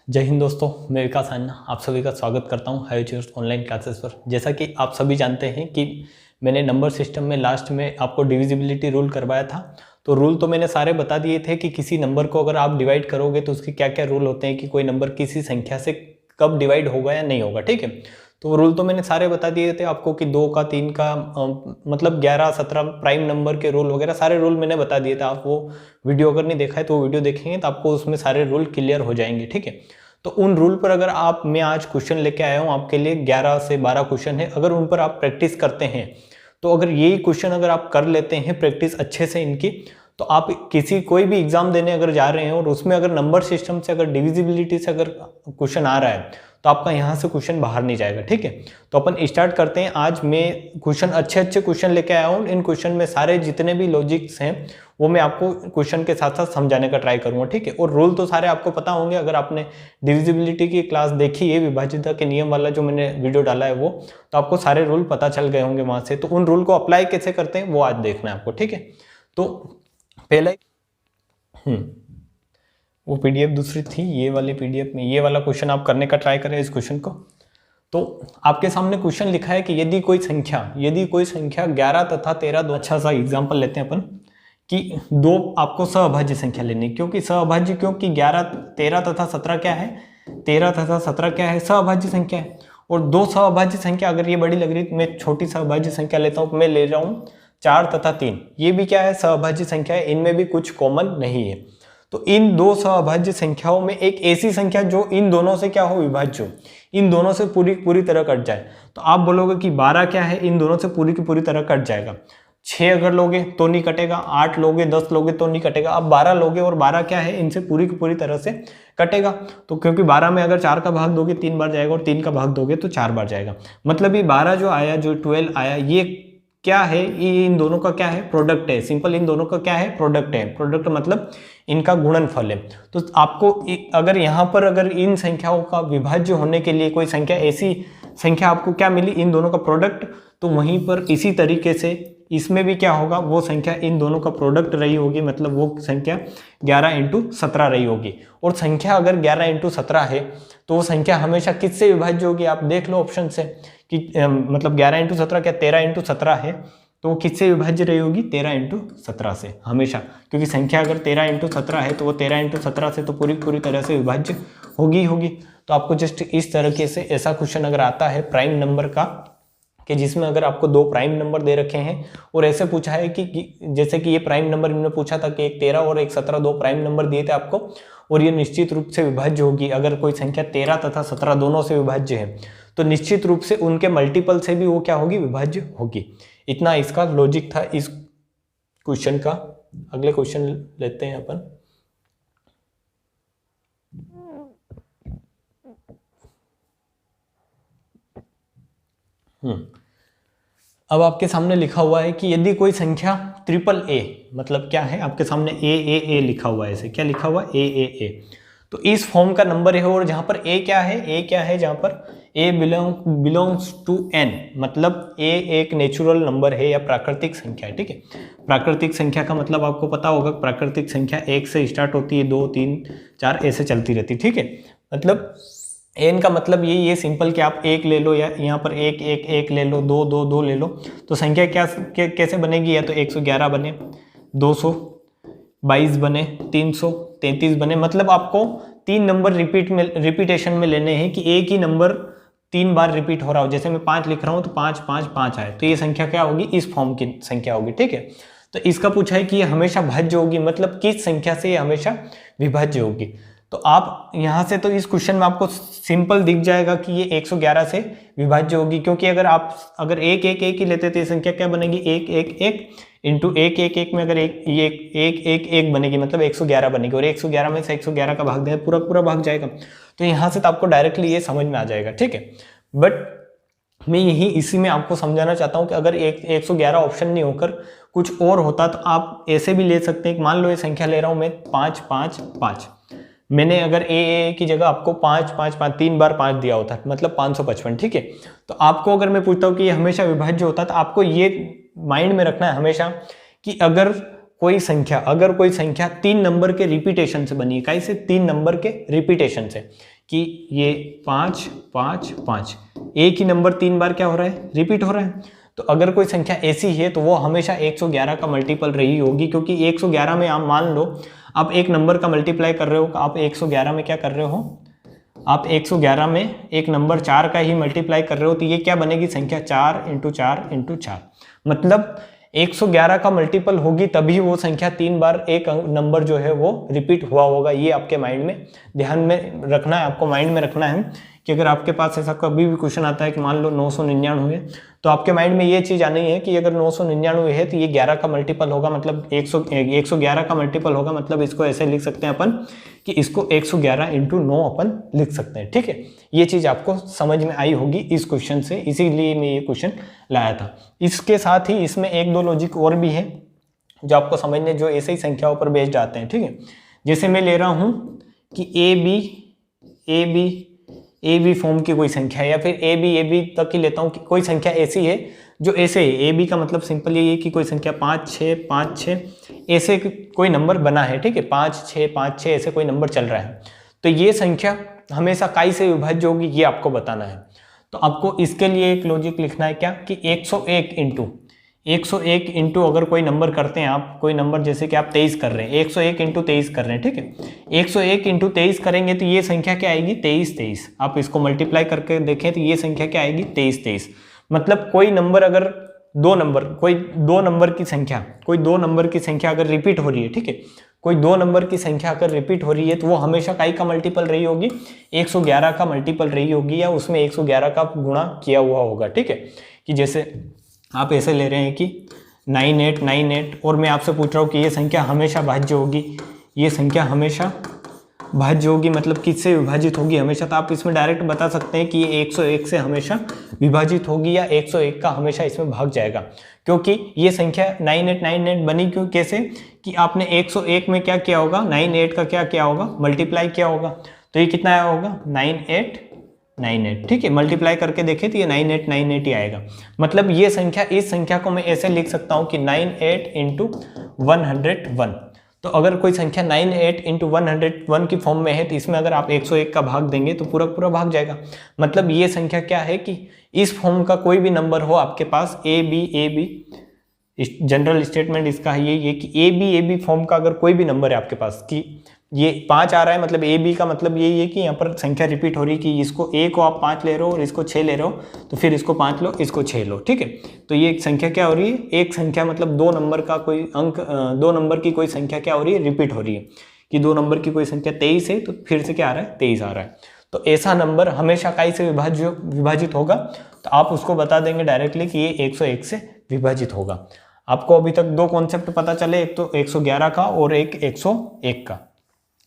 जय हिंद दोस्तों, मैं विकास अन्ना आप सभी का स्वागत करता हूं हाईचर्स ऑनलाइन क्लासेस पर। जैसा कि आप सभी जानते हैं कि मैंने नंबर सिस्टम में लास्ट में आपको डिविजिबिलिटी रूल करवाया था। तो रूल तो मैंने सारे बता दिए थे कि किसी नंबर को अगर आप डिवाइड करोगे तो उसके क्या क्या रूल होते हैं कि कोई नंबर किसी संख्या से कब डिवाइड होगा या नहीं होगा। ठीक है, तो रूल तो मैंने सारे बता दिए थे आपको कि 2 का 3 का मतलब 11 17 प्राइम नंबर के रूल वगैरह सारे रूल मैंने बता दिए थे। आप वो वीडियो अगर नहीं देखा है तो वो वीडियो देखेंगे तो आपको उसमें सारे रूल क्लियर हो जाएंगे। ठीक है, तो उन रूल पर अगर मैं आज क्वेश्चन लेके आया हूँ आपके लिए 11 से 12 क्वेश्चन है। अगर उन पर आप प्रैक्टिस करते हैं तो अगर यही क्वेश्चन अगर आप कर लेते हैं प्रैक्टिस अच्छे से इनकी, तो आप कोई भी एग्जाम देने अगर जा रहे हैं और उसमें अगर नंबर सिस्टम से अगर डिविजिबिलिटी से अगर क्वेश्चन आ रहा है तो आपका यहाँ से क्वेश्चन बाहर नहीं जाएगा। ठीक है, तो अपन स्टार्ट करते हैं। आज मैं क्वेश्चन अच्छे क्वेश्चन लेके आया हूँ। इन क्वेश्चन में सारे जितने भी लॉजिक्स हैं वो मैं आपको क्वेश्चन के साथ साथ समझाने का ट्राई करूंगा। ठीक है, और रूल तो सारे आपको पता होंगे। अगर आपने डिविजिबिलिटी की क्लास देखी है, विभाज्यता के नियम वाला जो मैंने वीडियो डाला है वो, तो आपको सारे रूल पता चल गए होंगे वहां से। तो उन रूल को अप्लाई कैसे करते हैं वो आज देखना है आपको। ठीक है, तो पहला वो पीडीएफ दूसरी थी, ये वाली पीडीएफ में ये वाला क्वेश्चन आप करने का ट्राई करें इस क्वेश्चन को। तो आपके सामने क्वेश्चन लिखा है कि यदि कोई संख्या 11 तथा 13 दो, अच्छा सा एग्जांपल लेते हैं अपन कि दो आपको सहभाज्य संख्या लेनी, क्योंकि 11 13 तथा 17 क्या है, 13 तथा 17 क्या है, सहभाज्य संख्या है। और दो सहभाज्य संख्या अगर ये बड़ी लग रही तो मैं छोटी सहभाज्य संख्या लेता हूँ। मैं ले रहा हूँ 4 तथा 3, ये भी क्या है, सहभाज्य संख्या है, इनमें भी कुछ कॉमन नहीं है। तो इन दो सहभाज्य संख्याओं में एक ऐसी संख्या जो इन दोनों से क्या हो, विभाज्य हो, इन दोनों से पूरी तरह कट जाए। तो आप बोलोगे कि 12 क्या है, इन दोनों से पूरी की पूरी तरह कट जाएगा। 6 अगर लोगे तो नहीं कटेगा, 8 लोगे 10 लोगे तो नहीं कटेगा। अब 12 लोगे और 12 क्या है, इनसे पूरी की पूरी तरह से कटेगा। तो क्योंकि 12 में अगर 4 का भाग दोगे 3 बार जाएगा और 3 का भाग दोगे तो 4 बार जाएगा। मतलब ये 12 जो आया, जो 12 आया, ये क्या है, ये इन दोनों का क्या है, प्रोडक्ट है। सिंपल, इन दोनों का क्या है, प्रोडक्ट है। प्रोडक्ट मतलब इनका गुणनफल है। तो आपको अगर यहाँ पर अगर इन संख्याओं का विभाज्य होने के लिए कोई संख्या, ऐसी संख्या आपको क्या मिली, इन दोनों का प्रोडक्ट, तो वहीं पर इसी तरीके से इसमें भी क्या होगा, वो संख्या इन दोनों का प्रोडक्ट रही होगी, मतलब वो संख्या 11 × 17 रही होगी। और संख्या अगर 11 × 17 है तो वो संख्या हमेशा किससे विभाज्य होगी, आप देख लो ऑप्शन से कि मतलब 11 × 17 क्या 13 × 17 है, तो वो किससे विभाज्य रही होगी, 13 × 17 से हमेशा। क्योंकि संख्या अगर 13 × 17 है तो वो 13 × 17 से तो पूरी तरह से विभाज्य होगी। तो आपको जस्ट इस तरीके से ऐसा क्वेश्चन अगर आता है प्राइम नंबर का, कि जिसमें अगर आपको 2 प्राइम नंबर दे रखे हैं और ऐसे पूछा है कि जैसे कि ये प्राइम नंबर इन्होंने पूछा था कि एक 13 और एक 17 2 प्राइम नंबर दिए थे आपको, और ये निश्चित रूप से विभाज्य होगी। अगर कोई संख्या 13 तथा 17 दोनों से विभाज्य है तो निश्चित रूप से उनके मल्टीपल से भी वो क्या होगी, विभाज्य होगी। इतना इसका लॉजिक था इस क्वेश्चन का। अगले क्वेश्चन लेते हैं अपन। अब आपके सामने लिखा हुआ है कि यदि कोई संख्या ट्रिपल ए, मतलब क्या है, आपके सामने ए लिखा हुआ है, ऐसे क्या लिखा हुआ है, ए, तो इस फॉर्म का नंबर है। और जहां पर ए क्या है, जहां पर ए बिलोंग्स टू एन, मतलब ए एक नेचुरल नंबर है या प्राकृतिक संख्या है। ठीक है, प्राकृतिक संख्या का मतलब आपको पता होगा, प्राकृतिक संख्या 1 से स्टार्ट होती है, 2 3 4 ऐसे चलती रहती है। ठीक है, मतलब एन का मतलब ये सिंपल कि आप 1 ले लो या यहाँ पर 1 ले लो, 2 ले लो, तो संख्या कैसे बनेगी, या तो 111 बने, 222 बने, 333 बने। मतलब आपको 3 नंबर रिपीटेशन में लेने हैं कि एक ही नंबर 3 बार रिपीट हो रहा हो। जैसे मैं 5 लिख रहा हूँ तो 5 5 5 आए, तो ये संख्या क्या होगी, इस फॉर्म की संख्या होगी। ठीक है, तो इसका पूछा है कि ये हमेशा भाज्य होगी, मतलब किस संख्या से ये हमेशा विभाज्य होगी। तो आप यहां से तो इस क्वेश्चन में आपको सिंपल दिख जाएगा कि ये 111 से विभाज्य होगी, क्योंकि अगर 1 ही लेते तो ये संख्या क्या बनेगी, 1 इंटू 1 में अगर एक बनेगी, मतलब 111 बनेगी, और 111 में से 111 का भाग दें पूरा भाग जाएगा। तो यहां से तो आपको डायरेक्टली ये समझ में आ जाएगा। ठीक है, बट मैं इसी में आपको समझाना चाहता हूं कि अगर 111 ऑप्शन नहीं होकर कुछ और होता तो आप ऐसे भी ले सकते हैं। मान लो ये संख्या ले रहा हूं मैं 5 5 5, मैंने अगर ए की जगह आपको 5 5 5 3 बार 5 दिया होता, मतलब 555। ठीक है, तो आपको अगर मैं पूछता हूँ कि ये हमेशा विभाज्य होता, तो आपको ये माइंड में रखना है हमेशा कि अगर कोई संख्या 3 नंबर के रिपीटेशन से बनी है, कैसे 3 नंबर के रिपीटेशन से, कि ये 5 5 5 एक ही नंबर 3 बार क्या हो रहा है, रिपीट हो रहा है। तो अगर कोई संख्या ऐसी है तो वो हमेशा 111 का मल्टीपल रही होगी, क्योंकि 111 में आप मान लो आप एक नंबर का मल्टीप्लाई कर रहे हो, आप 111 में क्या कर रहे हो, आप 111 में एक नंबर 4 का ही मल्टीप्लाई कर रहे हो, तो ये क्या बनेगी संख्या 4 × 4 × 4, मतलब 111 का मल्टीपल होगी तभी वो संख्या 3 बार एक नंबर जो है वो रिपीट हुआ होगा। ये आपके माइंड में ध्यान में रखना है, आपको माइंड में रखना है कि अगर आपके पास ऐसा कभी भी क्वेश्चन आता है कि मान लो 999 तो आपके माइंड में ये चीज़ आनी है कि अगर 999 है तो ये 11 का मल्टीपल होगा, मतलब 111 का मल्टीपल होगा, मतलब इसको ऐसे लिख सकते हैं अपन कि इसको 111 × 9 अपन लिख सकते हैं। ठीक है, ये चीज़ आपको समझ में आई होगी इस क्वेश्चन से, इसीलिए मैं ये क्वेश्चन लाया था। इसके साथ ही इसमें 1-2 लॉजिक और भी है जो आपको समझने, जो ऐसे ही संख्याओं पर बेस्ड आते हैं। ठीक है, जैसे मैं ले रहा हूँ कि ए बी फॉर्म की कोई संख्या है, या फिर ए बी तक ही लेता हूँ कि कोई संख्या ऐसी है जो ऐसे है, ए बी का मतलब सिंपल ये है कि कोई संख्या 5 6 5 6 ऐसे कोई नंबर बना है। ठीक है, 5 6 5 6 ऐसे कोई नंबर चल रहा है, तो ये संख्या हमेशा काई से विभाज्य होगी, ये आपको बताना है। तो आपको इसके लिए एक लॉजिक लिखना है क्या कि 101 इंटू अगर कोई नंबर करते हैं आप, कोई नंबर जैसे कि आप 23 कर रहे हैं, 101 × 23 कर रहे हैं। ठीक है, 101 × 23 करेंगे तो ये संख्या क्या आएगी, 23। आप इसको मल्टीप्लाई करके देखें तो ये संख्या क्या आएगी, 23। मतलब कोई नंबर अगर कोई दो नंबर की संख्या अगर रिपीट हो रही है, ठीक है, कोई 2 नंबर की संख्या अगर रिपीट हो रही है तो वो हमेशा काई का मल्टीपल रही होगी, 111 का मल्टीपल रही होगी, या उसमें 111 का गुणा किया हुआ होगा। ठीक है, कि जैसे आप ऐसे ले रहे हैं कि 9898 और मैं आपसे पूछ रहा हूँ कि ये संख्या हमेशा भाज्य होगी, ये संख्या हमेशा भाज्य होगी, मतलब किससे विभाजित होगी हमेशा, तो आप इसमें डायरेक्ट बता सकते हैं कि ये 101 से हमेशा विभाजित होगी, या 101 का हमेशा इसमें भाग जाएगा, क्योंकि ये संख्या 9898 बनी क्यों, कैसे कि आपने 101 में क्या किया होगा, 98 का क्या किया होगा, मल्टीप्लाई किया होगा, तो ये कितना आया होगा, 9898। ठीक है, मल्टीप्लाई करके देखें तो ये 9898 ही आएगा। मतलब ये संख्या, इस संख्या को मैं ऐसे लिख सकता हूँ कि 98 × 101। तो अगर कोई संख्या 98 × 101 की फॉर्म में है तो इसमें अगर आप 101 का भाग देंगे तो पूरा पूरा भाग जाएगा। मतलब ये संख्या क्या है कि इस फॉर्म का कोई भी नंबर हो आपके पास, ए बी, जनरल स्टेटमेंट इसका ये कि ए बी फॉर्म का अगर कोई भी नंबर है आपके पास, कि ये 5 आ रहा है, मतलब ए बी का मतलब यही है कि यहाँ पर संख्या रिपीट हो रही है कि इसको ए को आप 5 ले रहे हो और इसको 6 ले रहे हो, तो फिर इसको 5 लो, इसको 6 लो। ठीक है, तो ये एक संख्या क्या हो रही है, एक संख्या मतलब 2 नंबर का कोई अंक, 2 नंबर की कोई संख्या क्या हो रही है, रिपीट हो रही है, कि 2 नंबर की कोई संख्या 23 है तो फिर से क्या आ रहा है, 23 आ रहा है। तो ऐसा नंबर हमेशा काई से विभाजित होगा, तो आप उसको बता देंगे डायरेक्टली कि ये 101 से विभाजित होगा। आपको अभी तक 2 कॉन्सेप्ट पता चले, एक तो 111 का और एक 101 का।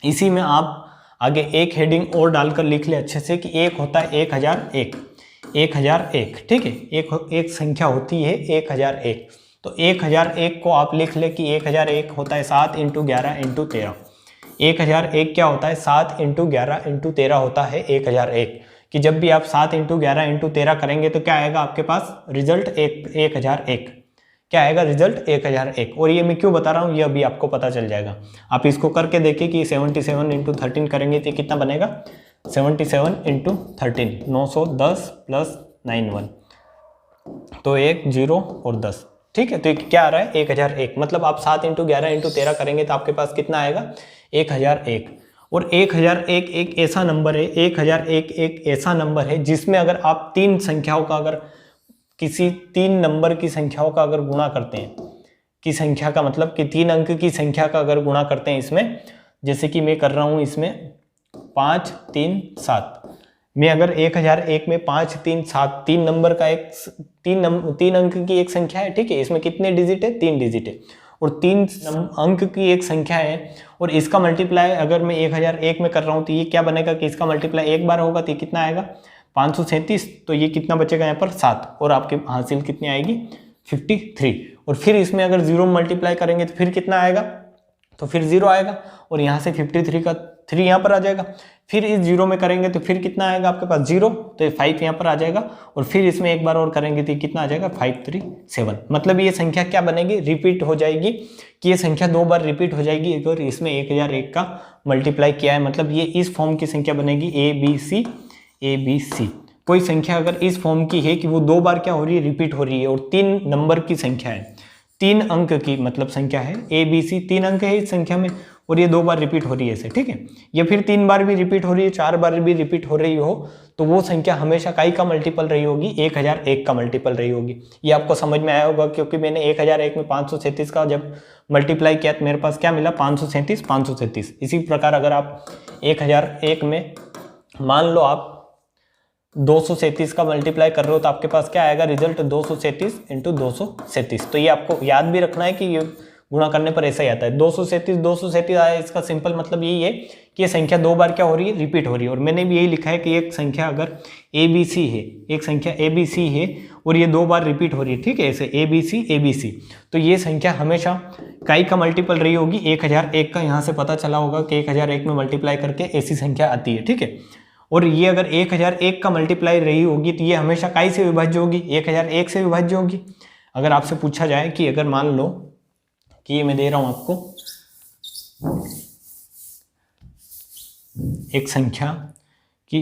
इसी में आप आगे एक हेडिंग और डालकर लिख ले अच्छे से कि एक होता है 1001, 1001। ठीक है, एक संख्या होती है 1001, तो 1001 को आप लिख ले कि 1001 होता है 7 × 11 × 13। 1001 क्या होता है, 7 × 11 × 13 होता है 1001, कि जब भी आप 7 × 11 × 13 करेंगे तो क्या आएगा आपके पास रिजल्ट 1001, क्या आएगा रिजल्ट 1001। और ये मैं क्यों बता रहा हूँ ये अभी आपको पता चल जाएगा। आप इसको करके देखिए कि 77 × 13 करेंगे तो कितना बनेगा, 77 × 13 910 + 91, तो 1 0 और 10। ठीक है, तो क्या आ रहा है 1001, मतलब आप 7 × 11 × 13 करेंगे तो आपके पास कितना आएगा 1001। और 1001 एक ऐसा नंबर है, 1001 एक ऐसा नंबर है जिसमें अगर आप 3 संख्याओं का, अगर किसी 3 नंबर की संख्याओं का अगर गुणा करते हैं, की संख्या का मतलब कि 3 अंक की संख्या का अगर गुणा करते हैं इसमें, जैसे कि मैं कर रहा हूं इसमें 5 3 7, मैं अगर 1001 में 5 3 7 3 नंबर का एक 3 अंक की एक संख्या है। ठीक है, इसमें कितने डिजिट है, 3 डिजिट है, और 3 अंक की एक संख्या है, और इसका मल्टीप्लाई अगर मैं 1001 में कर रहा हूँ तो ये क्या बनेगा कि इसका मल्टीप्लाई एक बार होगा तो कितना आएगा 537, तो ये कितना बचेगा यहाँ पर 7, और आपके हासिल कितनी आएगी 53। और फिर इसमें अगर 0 मल्टीप्लाई करेंगे तो फिर कितना आएगा, तो फिर 0 आएगा, और यहाँ से 53 का 3 यहाँ पर आ जाएगा, फिर इस 0 में करेंगे तो फिर कितना आएगा आपके पास 0, तो ये 5 यहाँ पर आ जाएगा, और फिर इसमें एक बार और करेंगे तो कितना आ जाएगा 537। मतलब ये संख्या क्या बनेगी, रिपीट हो जाएगी, कि ये संख्या 2 बार रिपीट हो जाएगी अगर इसमें 1001 का मल्टीप्लाई किया है। मतलब ये इस फॉर्म की संख्या बनेगी ABC। कोई संख्या अगर इस फॉर्म की है कि वो 2 बार क्या हो रही है, रिपीट हो रही है, और 3 नंबर की संख्या है, 3 अंक की मतलब संख्या है ABC, 3 अंक है इस संख्या में, और ये 2 बार रिपीट हो रही है ऐसे, ठीक है, या फिर 3 बार भी रिपीट हो रही है, 4 बार भी रिपीट हो रही हो, तो वो संख्या हमेशा काई का मल्टीपल रही होगी, 1001 का मल्टीपल रही होगी। ये आपको समझ में आया होगा, क्योंकि मैंने 1001 में 537 का जब मल्टीप्लाई किया तो मेरे पास क्या मिला, 537। इसी प्रकार अगर आप 1001 में मान लो आप 237 का मल्टीप्लाई कर रहे हो तो आपके पास क्या आएगा रिजल्ट, 237 × 237। तो ये आपको याद भी रखना है कि ये गुणा करने पर ऐसा ही आता है, 237 आया। इसका सिंपल मतलब यही है कि ये संख्या 2 बार क्या हो रही है, रिपीट हो रही है। और मैंने भी यही लिखा है कि एक संख्या अगर ABC है, एक संख्या ABC है और ये 2 बार रिपीट हो रही है, ठीक है, ऐसे ABC, तो ये संख्या हमेशा काई का मल्टीपल रही होगी, 1001 का। यहाँ से पता चला होगा कि 1001 में मल्टीप्लाई करके ऐसी संख्या आती है, ठीक है। और ये अगर 1001 का मल्टीप्लाई रही होगी तो ये हमेशा काई से विभाज्य होगी, 1001 से विभाज्य होगी। अगर आपसे पूछा जाए कि अगर मान लो कि ये मैं दे रहा हूं आपको एक संख्या कि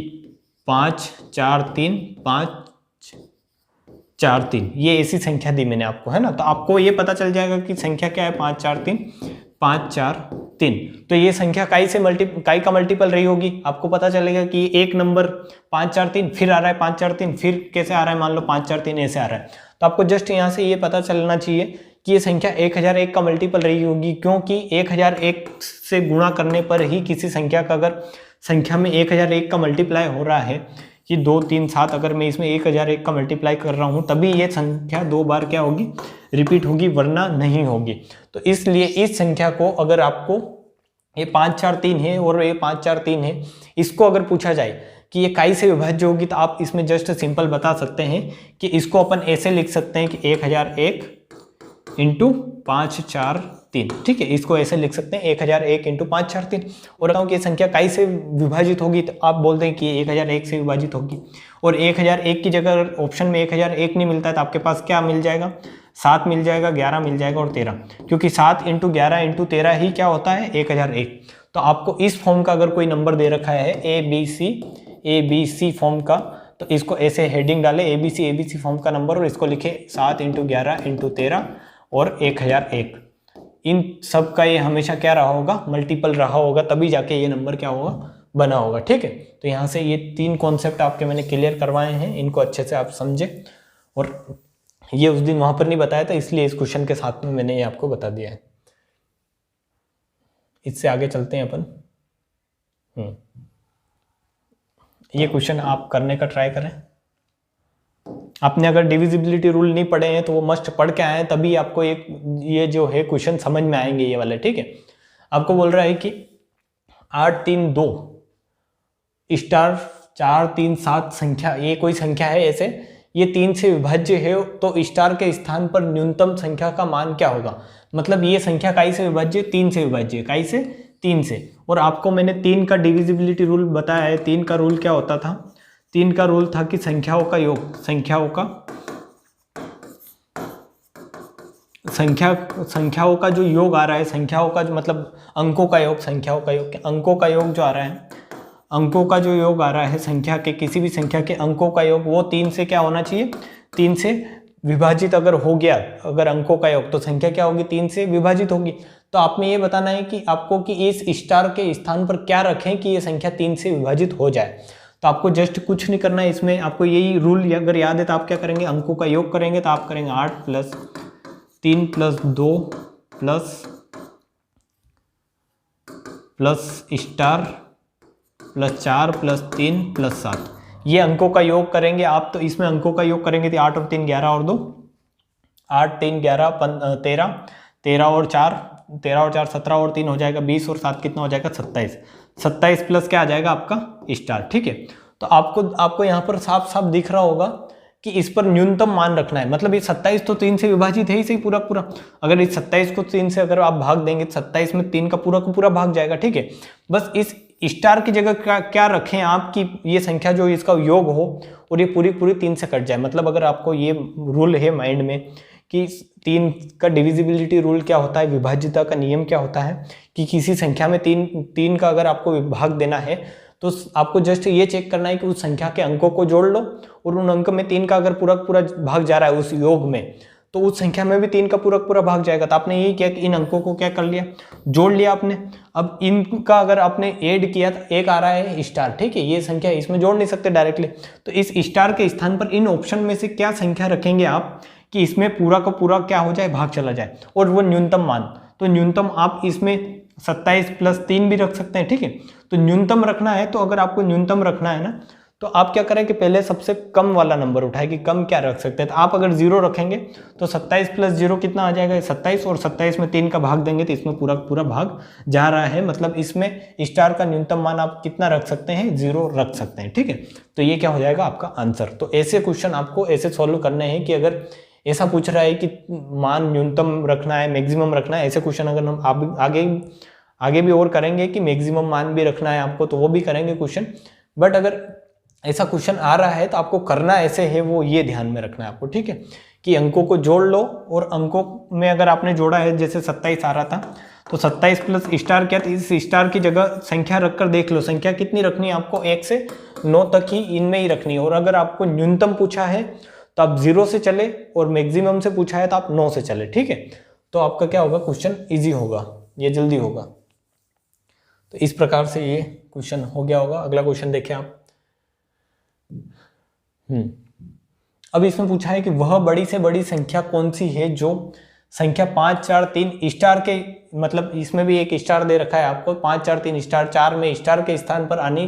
5 4 3 5 4 3, ये ऐसी संख्या दी मैंने आपको, है ना, तो आपको ये पता चल जाएगा कि संख्या क्या है, 5 4 3। तो ये संख्या काई का मल्टीपल रही होगी। आपको पता चलेगा कि एक नंबर 5 4 3 फिर आ रहा है, 5 4 3 फिर कैसे आ रहा है, मान लो 5 4 3 ऐसे आ रहा है। तो आपको जस्ट यहाँ से ये पता चलना चाहिए कि ये संख्या 1001 का मल्टीपल रही होगी, क्योंकि 1001 से गुणा करने पर ही किसी संख्या का अगर संख्या में 1001 का मल्टीप्लाई हो रहा है कि 2 3 7, अगर मैं इसमें 1001 का मल्टीप्लाई कर रहा हूँ तभी ये संख्या 2 बार क्या होगी, रिपीट होगी, वरना नहीं होगी। तो इसलिए इस संख्या को अगर आपको ये 5 4 3 है और ये 5 4 3 है, इसको अगर पूछा जाए कि ये काई से विभाज्य होगी तो आप इसमें जस्ट सिंपल बता सकते हैं कि इसको अपन ऐसे लिख सकते हैं कि 1001 × 5 4 3, ठीक है, इसको ऐसे लिख सकते हैं 1001 × 5 4 3। और बताऊँ कि ये संख्या काई से विभाजित होगी तो आप बोल दें कि 1001 से विभाजित होगी। और 1001 की जगह ऑप्शन में 1001 नहीं मिलता है तो आपके पास क्या मिल जाएगा, 7 मिल जाएगा, 11 मिल जाएगा और 13, क्योंकि 7 × 11 × 13 ही क्या होता है, 1001। तो आपको इस फॉर्म का अगर कोई नंबर दे रखा है ABC फॉर्म का, तो इसको ऐसे हेडिंग डाले ABC फॉर्म का नंबर और इसको लिखे 7 × 11 × 13 और 1001। इन सब का ये हमेशा क्या रहा होगा, मल्टीपल रहा होगा, तभी जाके ये नंबर क्या होगा, बना होगा, ठीक है। तो यहाँ से ये 3 कॉन्सेप्ट आपके मैंने क्लियर करवाए हैं, इनको अच्छे से आप समझे। और ये उस दिन वहां पर नहीं बताया था, इसलिए इस क्वेश्चन के साथ में मैंने ये आपको बता दिया है। इससे आगे चलते हैं अपन। ये क्वेश्चन आप करने का ट्राई करें। आपने अगर डिविजिबिलिटी रूल नहीं पढ़े हैं तो वो मस्ट पढ़ के आए, तभी आपको ये जो है क्वेश्चन समझ में आएंगे ये वाले, ठीक है। आपको बोल रहा है कि 8 3 2 स्टार 4 3 7 संख्या, ये कोई संख्या है ऐसे, ये 3 से विभाज्य है, तो स्टार के स्थान पर न्यूनतम संख्या का मान क्या होगा। मतलब ये संख्या काई से विभाज्य, 3 से विभाज्य, काई से, 3 से। और आपको मैंने 3 का डिविजिबिलिटी रूल बताया है। 3 का रूल क्या होता था, 3 का रूल था कि संख्याओं का योग, संख्याओं का जो योग आ रहा है, संख्याओं का जो मतलब अंकों का योग, संख्याओं का योग, अंकों का योग जो आ रहा है, अंकों का जो योग आ रहा है संख्या के, किसी भी संख्या के अंकों का योग, वो 3 से क्या होना चाहिए, 3 से विभाजित अगर हो गया, अगर अंकों का योग, तो संख्या क्या होगी, 3 से विभाजित होगी। तो आप में ये बताना है कि आपको कि इस स्टार के स्थान पर क्या रखें कि ये संख्या 3 से विभाजित हो जाए। तो आपको जस्ट कुछ नहीं करना है, इसमें आपको यही रूल अगर याद है तो आप क्या करेंगे, अंकों का योग करेंगे तो आप करेंगे 8 + 3 + 2 प्लस स्टार + 4 + 3 + 7, ये अंकों का योग करेंगे आप। तो इसमें अंकों का योग करेंगे तो 8 और 3 11 और 2, 8 3 11 13, 13 और 4 17 और 3 हो जाएगा 20 और 7 कितना हो जाएगा 27, 27 प्लस क्या आ जाएगा आपका स्टार, ठीक है। तो आपको यहाँ पर साफ साफ दिख रहा होगा कि इस पर न्यूनतम मान रखना है। मतलब ये 27 तो 3 से विभाजित है ही सही पूरा पूरा, अगर इस 27 को 3 से अगर आप भाग देंगे तो 27 में 3 का पूरा भाग जाएगा, ठीक है। बस स्टार की जगह क्या रखें आप कि ये संख्या जो इसका योग हो और ये पूरी पूरी 3 से कट जाए। मतलब अगर आपको ये रूल है माइंड में कि 3 का डिविजिबिलिटी रूल क्या होता है, विभाज्यता का नियम क्या होता है कि किसी संख्या में 3 का अगर आपको विभाग देना है तो आपको जस्ट ये चेक करना है कि उस संख्या के अंकों को जोड़ लो और उन अंक में 3 का अगर पूरा पूरा भाग जा रहा है उस योग में तो उस संख्या में भी 3 का पूरा पूरा भाग जाएगा। तो आपने यही किया कि इन अंकों को क्या कर लिया, जोड़ लिया आपने। अब इनका अगर आपने ऐड किया तो एक आ रहा है स्टार, ठीक है, ये संख्या इसमें जोड़ नहीं सकते डायरेक्टली, तो इस स्टार के स्थान पर इन ऑप्शन में से क्या संख्या रखेंगे आप कि इसमें पूरा का पूरा क्या हो जाए, भाग चला जाए, और वो न्यूनतम मान। तो न्यूनतम आप इसमें 27 + 3 भी रख सकते हैं, ठीक है। तो न्यूनतम रखना है, तो अगर आपको न्यूनतम रखना है ना तो आप क्या करें कि पहले सबसे कम वाला नंबर उठाए कि कम क्या रख सकते हैं। तो आप अगर 0 रखेंगे तो 27 + 0 कितना आ जाएगा, 27, और 27 में 3 का भाग देंगे तो इसमें पूरा पूरा भाग जा रहा है। मतलब इसमें स्टार का न्यूनतम मान आप कितना रख सकते हैं, 0 रख सकते हैं, ठीक है। तो ये क्या हो जाएगा आपका आंसर। तो ऐसे क्वेश्चन आपको ऐसे सॉल्व करने हैं कि अगर ऐसा पूछ रहा है कि मान न्यूनतम रखना है, मैक्सिमम रखना है, ऐसे क्वेश्चन अगर हम आगे भी और करेंगे कि मैक्सिमम मान भी रखना है आपको, तो वो भी करेंगे क्वेश्चन। बट अगर ऐसा क्वेश्चन आ रहा है तो आपको करना ऐसे है, वो ये ध्यान में रखना है आपको, ठीक है, कि अंकों को जोड़ लो, और अंकों में अगर आपने जोड़ा है, जैसे 27 आ रहा था तो 27 प्लस स्टार क्या, तो इस स्टार की जगह संख्या रखकर देख लो, संख्या कितनी रखनी है आपको, 1 से 9 तक ही इनमें ही रखनी है। और अगर आपको न्यूनतम पूछा है तो आप 0 से चले, और मैक्सिमम से पूछा है तो आप 9 से चले, ठीक है। तो आपका क्या होगा, क्वेश्चन ईजी होगा, ये जल्दी होगा। तो इस प्रकार से ये क्वेश्चन हो गया होगा। अगला क्वेश्चन देखें आप। अब इसमें पूछा है कि वह बड़ी से बड़ी संख्या कौन सी है जो संख्या 5 4 3 स्टार के, मतलब इसमें भी एक स्टार दे रखा है आपको, 5 4 3 स्टार, 4 में स्टार के स्थान पर आनी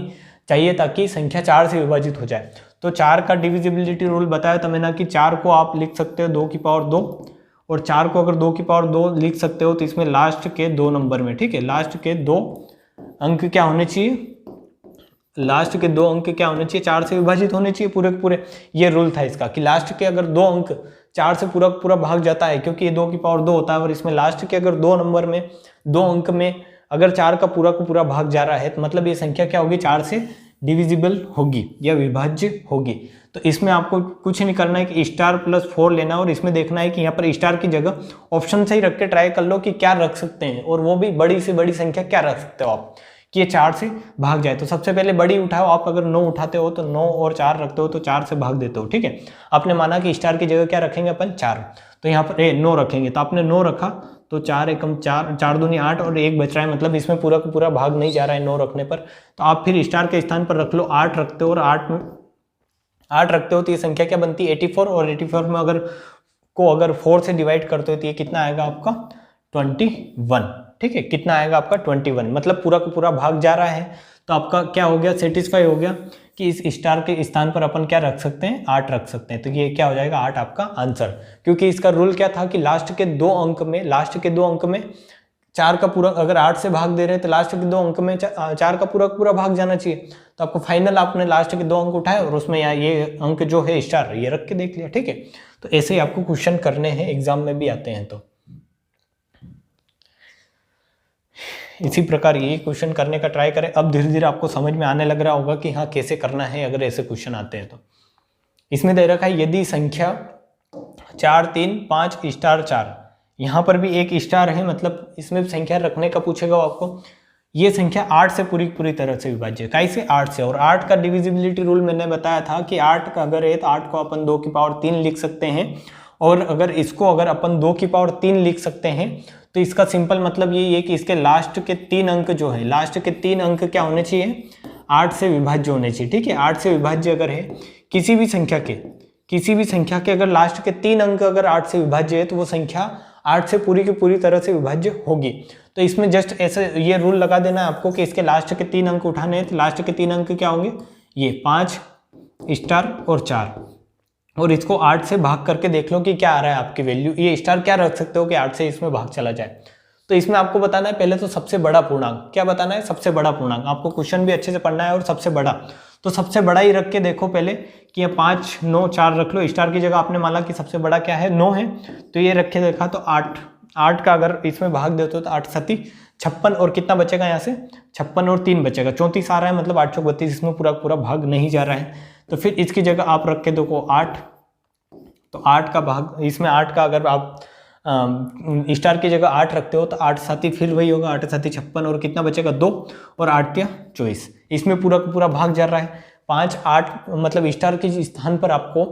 चाहिए ताकि संख्या 4 से विभाजित हो जाए। तो 4 का डिविजिबिलिटी रूल बताया था मैंने कि 4 को आप लिख सकते हो 2 की पावर 2, और 4 को अगर 2 की पावर 2 लिख सकते हो तो इसमें लास्ट के 2 नंबर में, ठीक है, लास्ट के 2 अंक क्या होने चाहिए, लास्ट के 2 अंक क्या होने चाहिए, 4 से विभाजित होने चाहिए पूरे पूरे। ये रूल था इसका कि लास्ट के अगर 2 अंक 4 से पूरा पूरा भाग जाता है, क्योंकि ये 2 की पावर 2 होता है, और इसमें लास्ट के अगर 2 नंबर में 2 अंक में अगर 4 का पूरा भाग जा रहा है तो मतलब ये संख्या क्या होगी, 4 से डिविजिबल होगी या विभाज्य होगी। तो इसमें आपको कुछ नहीं करना है कि स्टार + 4 लेना, और इसमें देखना है कि यहाँ पर स्टार की जगह ऑप्शन से ही रख के ट्राई कर लो कि क्या रख सकते हैं, और वो भी बड़ी से बड़ी संख्या क्या रख सकते हो आप कि ये 4 से भाग जाए। तो सबसे पहले बड़ी उठाओ आप, अगर 9 उठाते हो तो 9 और 4 रखते हो तो 4 से भाग देते हो, ठीक है। आपने माना कि स्टार की जगह क्या रखेंगे अपन, 4, तो यहाँ पर 9 रखेंगे, तो आपने 9 रखा तो 4 एकम 4, 4 दूनी 8 और 1 बच रहा है, मतलब इसमें पूरा का पूरा भाग नहीं जा रहा है 9 रखने पर। तो आप फिर स्टार के स्थान पर रख लो 8 रखते हो, और 8 रखते हो तो ये संख्या क्या बनती है 84, और 84 में अगर 4 से डिवाइड करते हो तो ये कितना आएगा आपका 21, ठीक है, कितना आएगा आपका 21, मतलब पूरा का पूरा भाग जा रहा है। तो आपका क्या हो गया, सेटिस्फाई हो गया कि इस स्टार के स्थान पर अपन क्या रख सकते हैं, 8 रख सकते हैं। तो ये क्या हो जाएगा 8 आपका आंसर, क्योंकि इसका रूल क्या था कि लास्ट के 2 अंक में 4 का पूरा, अगर 8 से भाग दे रहे हैं तो लास्ट के 2 अंक में 4 का पूरा भाग जाना चाहिए। तो आपको फाइनल आपने लास्ट के 2 अंक उठाए और उसमें ये अंक जो है स्टार ये रख के देख लिया, ठीक है। तो ऐसे ही आपको क्वेश्चन करने हैं, एग्जाम में भी आते हैं। तो इसी प्रकार ये क्वेश्चन करने का ट्राई करें। अब धीरे धीरे आपको समझ में आने लग रहा होगा कि हाँ कैसे करना है अगर ऐसे क्वेश्चन आते हैं। तो इसमें दे रखा है यदि संख्या 4 3 5 स्टार 4, यहाँ पर भी एक स्टार है, मतलब इसमें संख्या रखने का पूछेगा आपको। ये संख्या 8 से पूरी तरह से विभाज्य है, कैसे 8 से, और 8 का डिविजिबिलिटी रूल मैंने बताया था कि 8 का अगर है तो 8 को अपन 2 की पावर 3 लिख सकते हैं, और अगर इसको अगर अपन 2 की पावर 3 लिख सकते हैं तो इसका सिंपल मतलब ये है कि इसके लास्ट के 3 अंक जो है, लास्ट के 3 अंक क्या होने चाहिए, 8 से विभाज्य होने चाहिए, ठीक है। 8 से विभाज्य अगर है किसी भी संख्या के अगर लास्ट के 3 अंक अगर 8 से विभाज्य है तो वो संख्या 8 से पूरी की पूरी तरह से विभाज्य होगी। तो इसमें जस्ट ऐसे ये रूल लगा देना है आपको कि इसके लास्ट के 3 अंक उठाने हैं। तो लास्ट के 3 अंक क्या होंगे, ये 5 स्टार और 4, और इसको 8 से भाग करके देख लो कि क्या आ रहा है आपकी वैल्यू। ये स्टार क्या रख सकते हो कि 8 से इसमें भाग चला जाए। तो इसमें आपको बताना है पहले तो सबसे बड़ा पूर्णांक, क्या बताना है, सबसे बड़ा पूर्णांक। आपको क्वेश्चन भी अच्छे से पढ़ना है, और सबसे बड़ा, तो सबसे बड़ा ही रख के देखो पहले कि ये 5 9 4 रख लो। स्टार की जगह आपने माना कि सबसे बड़ा क्या है 9 है, तो ये रख के देखा तो 8 8 का अगर इसमें भाग देते हो तो 8 7 56 और कितना बचेगा यहाँ से 56 और 3 बचेगा 34 आ रहा है, मतलब 8 चौक 32, इसमें पूरा पूरा भाग नहीं जा रहा है। तो फिर इसकी जगह आप रख के देखो 8, तो 8 का भाग इसमें 8 का अगर आप स्टार की जगह 8 रखते हो तो 8 7 फिर वही होगा 8 7 56 और कितना बचेगा 2 और 8 3 24, इसमें पूरा पूरा भाग जा रहा है। 5 8 मतलब स्टार के स्थान पर आपको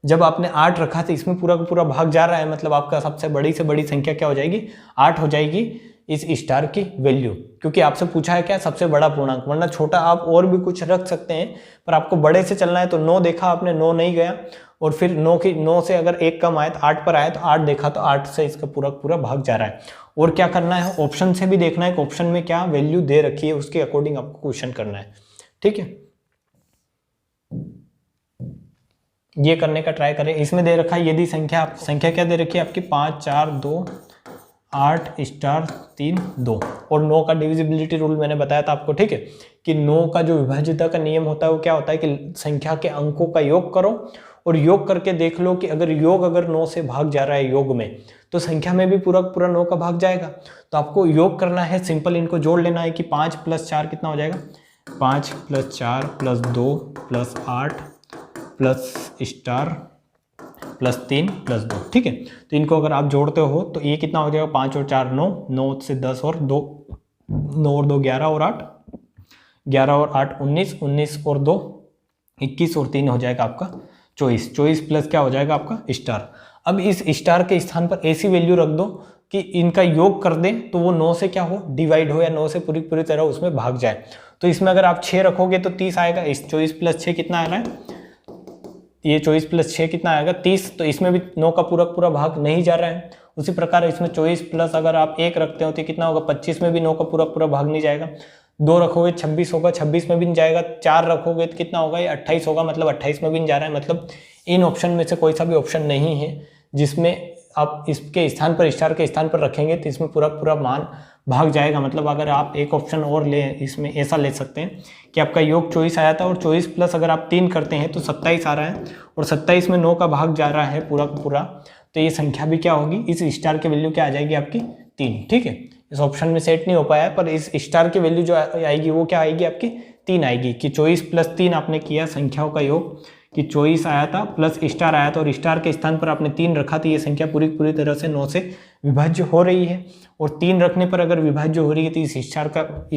जब आपने 8 रखा था इसमें पूरा पूरा भाग जा रहा है, मतलब आपका सबसे बड़ी से बड़ी संख्या क्या हो जाएगी 8 हो जाएगी इस स्टार की वैल्यू, क्योंकि आपसे पूछा है क्या सबसे बड़ा पूर्णांक, वरना छोटा आप और भी कुछ रख सकते हैं पर आपको बड़े से चलना है। तो 9 देखा आपने 9 नहीं गया और फिर 9 से अगर 1 कम आया तो 8 पर आया तो 8 देखा तो 8 से इसका पूरा पूरा भाग जा रहा है। और क्या करना है ऑप्शन से भी देखना है कि ऑप्शन में क्या वैल्यू दे रखी है, उसके अकॉर्डिंग आपको क्वेश्चन करना है। ठीक है, ये करने का ट्राई करें। इसमें दे रखा है यदि संख्या क्या दे रखी है आपकी 5 4 2 8 स्टार 3 2 और 9 का डिविजिबिलिटी रूल मैंने बताया था आपको। ठीक है, कि 9 का जो विभाज्यता का नियम होता है वो क्या होता है कि संख्या के अंकों का योग करो और योग करके देख लो कि अगर 9 से भाग जा रहा है योग में तो संख्या में भी पूरा पूरा 9 का भाग जाएगा। तो आपको योग करना है, सिंपल इनको जोड़ लेना है कि 5 + 4 कितना हो जाएगा 5 + 4 + 2 + 8 प्लस स्टार प्लस 3 + 2। ठीक है, तो इनको अगर आप जोड़ते हो तो ये कितना हो जाएगा 5 और 4 9, 9 से 10 और 2 9 और 2 11 और 8 11 और 8 19, 19 और 2 21 और 3 हो जाएगा आपका 24, 24 प्लस क्या हो जाएगा आपका स्टार। अब इस स्टार के स्थान पर ऐसी वैल्यू रख दो कि इनका योग कर दें तो वो 9 से क्या हो डिवाइड हो या 9 से पूरी पूरी तरह उसमें भाग जाए। तो इसमें अगर आप 6 रखोगे तो 30 आएगा, इस 24 + 6 कितना आ रहा है ये 24 + 6 कितना आएगा 30, तो इसमें भी 9 का पूरा पूरा भाग नहीं जा रहा है। उसी प्रकार इसमें 24 प्लस अगर आप 1 रखते हो तो कितना होगा 25 में भी 9 का पूरा पूरा भाग नहीं जाएगा। 2 रखोगे 26 होगा, 26 में भी नहीं जाएगा। 4 रखोगे तो कितना होगा ये 28 होगा, मतलब 28 में भी नहीं जा रहा है। मतलब इन ऑप्शन में से कोई सा भी ऑप्शन नहीं है जिसमें आप इसके स्थान पर स्टार के स्थान पर रखेंगे तो इसमें पूरा पूरा मान भाग जाएगा। मतलब अगर आप एक ऑप्शन और ले इसमें ऐसा ले सकते हैं कि आपका योग 24 आया था और 24 प्लस अगर आप 3 करते हैं तो 27 आ रहा है और 27 में 9 का भाग जा रहा है पूरा पूरा, तो ये संख्या भी क्या होगी इस स्टार की वैल्यू क्या आ जाएगी आपकी 3। ठीक है, इस ऑप्शन में सेट नहीं हो पाया पर इस स्टार की वैल्यू जो आएगी वो क्या आएगी आपकी 3 आएगी कि 24 + 3 आपने किया संख्याओं का योग कि 24 आया था प्लस स्टार आया था और स्टार के स्थान पर आपने 3 रखा तो ये संख्या पूरी पूरी तरह से 9 से विभाज्य हो रही है और 3 रखने पर अगर विभाज्य हो रही है तो इस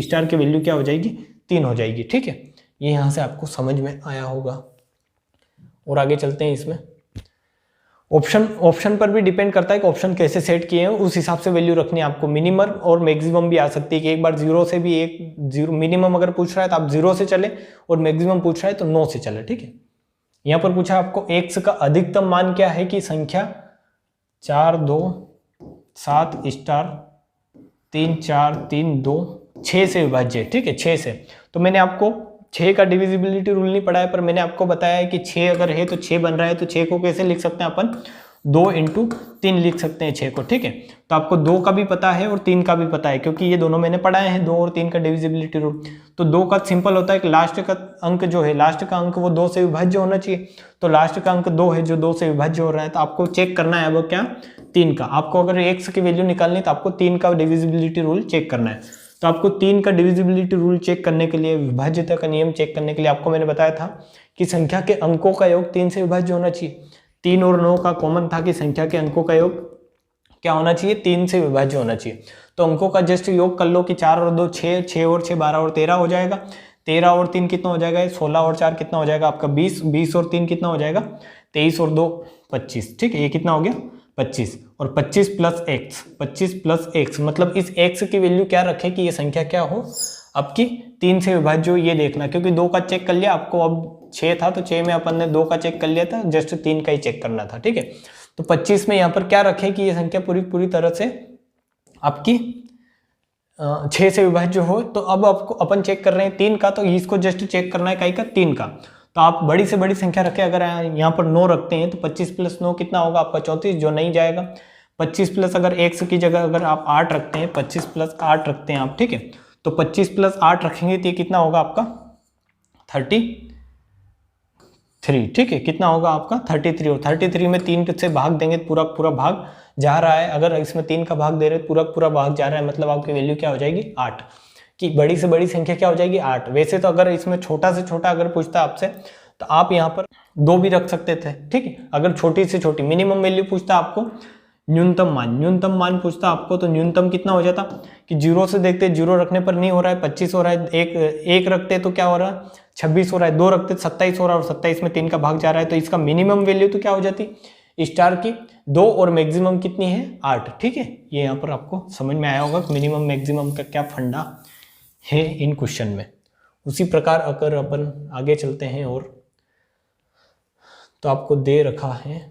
स्टार की वैल्यू क्या हो जाएगी 3 हो जाएगी। ठीक है, ये यहाँ से आपको समझ में आया होगा। और आगे चलते हैं। इसमें ऑप्शन पर भी डिपेंड करता है कि ऑप्शन कैसे सेट किए हैं, उस हिसाब से वैल्यू रखनी है आपको। मिनिमम और मैक्सिमम भी आ सकती है कि एक बार 0 से भी मिनिमम अगर पूछ रहा है तो आप 0 से चले और मैक्सिमम पूछ रहा है तो 9 से चले। ठीक है, यहाँ पर पूछा आपको x का अधिकतम मान क्या है कि संख्या 4 2 7 स्टार 3 4 3 2 6 से विभाज्य। ठीक है, 6 से। तो मैंने आपको 6 का डिविजिबिलिटी रूल नहीं पढ़ा है पर मैंने आपको बताया है कि 6 अगर है तो 6 बन रहा है तो 6 को कैसे लिख सकते हैं अपन 2 × 3 लिख सकते हैं 6 को। ठीक है, तो आपको 2 का भी पता है और 3 का भी पता है क्योंकि ये दोनों मैंने पढ़ाए हैं 2 और 3 का डिविजिबिलिटी रूल। तो 2 का सिंपल होता है कि लास्ट का अंक जो है लास्ट का अंक वो 2 से विभाज्य होना चाहिए। तो लास्ट का अंक 2 है जो 2 से विभाज्य हो रहा है, तो आपको चेक करना है अब क्या 3 का। आपको अगर x की वैल्यू निकालनी है तो आपको 3 का डिविजिबिलिटी रूल चेक करना है। तो आपको 3 का डिविजिबिलिटी रूल चेक करने के लिए विभाज्यता का नियम चेक करने के लिए आपको मैंने बताया था कि संख्या के अंकों का योग 3 से विभाज्य होना चाहिए। 3 और 9 का कॉमन था कि संख्या के अंकों का योग क्या होना चाहिए 3 से विभाज्य होना चाहिए। तो अंकों का जस्ट योग कर लो कि 4 और 2 6, 6 और 6 12 और 13 हो जाएगा। 13 और 3 कितना हो जाएगा 16 और 4 कितना हो जाएगा आपका 20, 20 और 3 कितना हो जाएगा 23 और 2 25। ठीक है, ये कितना हो गया 25 और 25 + x मतलब इस x की वैल्यू क्या रखे कि ये संख्या क्या हो आपकी 3 से विभाज्य हो। ये देखना क्योंकि 2 का चेक कर लिया आपको, अब 6 था तो 6 में अपन ने 2 का चेक कर लिया था, जस्ट 3 का ही चेक करना था। ठीक है, तो 25 में यहाँ पर क्या रखे कि ये संख्या पूरी पूरी तरह से आपकी 6 से विभाज्य हो। तो अब आपको अपन चेक कर रहे हैं 3 का, तो इसको जस्ट चेक करना है कई का 3 का। तो आप बड़ी से बड़ी संख्या रखें, अगर यहाँ पर 9 रखते हैं तो 25 + 9 कितना होगा आपका 34 जो नहीं जाएगा। 25 प्लस अगर x की जगह अगर आप 8 रखते हैं 25 + 8 रखते हैं आप। ठीक है, तो 25 + 8 रखेंगे तो ये कितना होगा आपका 33। ठीक है, कितना होगा आपका 33 और 33 में 3 से भाग देंगे तो पूरा पूरा भाग जा रहा है, अगर इसमें 3 का भाग दे रहे पूरा पूरा भाग जा रहा है, मतलब आपकी वैल्यू क्या हो जाएगी 8, कि बड़ी से बड़ी संख्या क्या हो जाएगी 8। वैसे तो अगर इसमें छोटा से छोटा अगर पूछता आपसे तो आप यहाँ पर 2 भी रख सकते थे, ठीक है। अगर छोटी से छोटी मिनिमम वैल्यू पूछता आपको, न्यूनतम मान पूछता आपको, तो न्यूनतम कितना हो जाता कि 0 से देखते, 0 रखने पर नहीं हो रहा है 25 हो रहा है, एक रखते तो क्या हो रहा है 26 हो रहा है, 2 रखते 27 हो रहा है, और 27 में 3 का भाग जा रहा है, तो इसका मिनिमम वैल्यू तो क्या हो जाती स्टार की 2 और मैक्सिमम कितनी है 8, ठीक है। ये यहाँ पर आपको समझ में आया होगा मिनिमम मैक्सिमम का क्या फंडा है इन क्वेश्चन में। उसी प्रकार अगर अपन आगे चलते हैं और तो आपको दे रखा है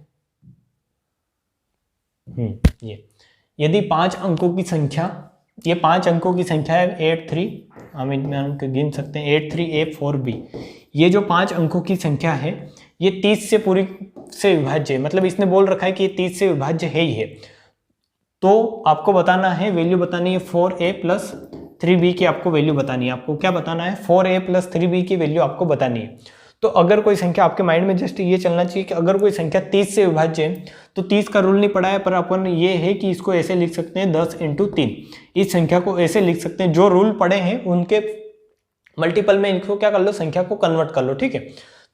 ये, यदि 5 अंकों की संख्या, ये 5 अंकों की संख्या है 8 3, हम इनमें अंक गिन सकते हैं 8 3 A 4 B, ये जो 5 अंकों की संख्या है ये 30 से पूरी से विभाज्य है, मतलब इसने बोल रखा है कि ये 30 से विभाज्य है ही है। तो आपको बताना है, वैल्यू बतानी है 4A प्लस 3B की, आपको वैल्यू बतानी है। आपको क्या बताना है 4A प्लस 3B की वैल्यू आपको बतानी है। तो अगर कोई संख्या आपके माइंड में जस्ट ये चलना चाहिए कि अगर कोई संख्या 30 से विभाज्य है तो 30 का रूल नहीं पड़ा है, पर अपन ये है कि इसको ऐसे लिख सकते हैं 10 × 3, इस संख्या को ऐसे लिख सकते हैं, जो रूल पड़े हैं उनके मल्टीपल में इनको क्या कर लो, संख्या को कन्वर्ट कर लो, ठीक है।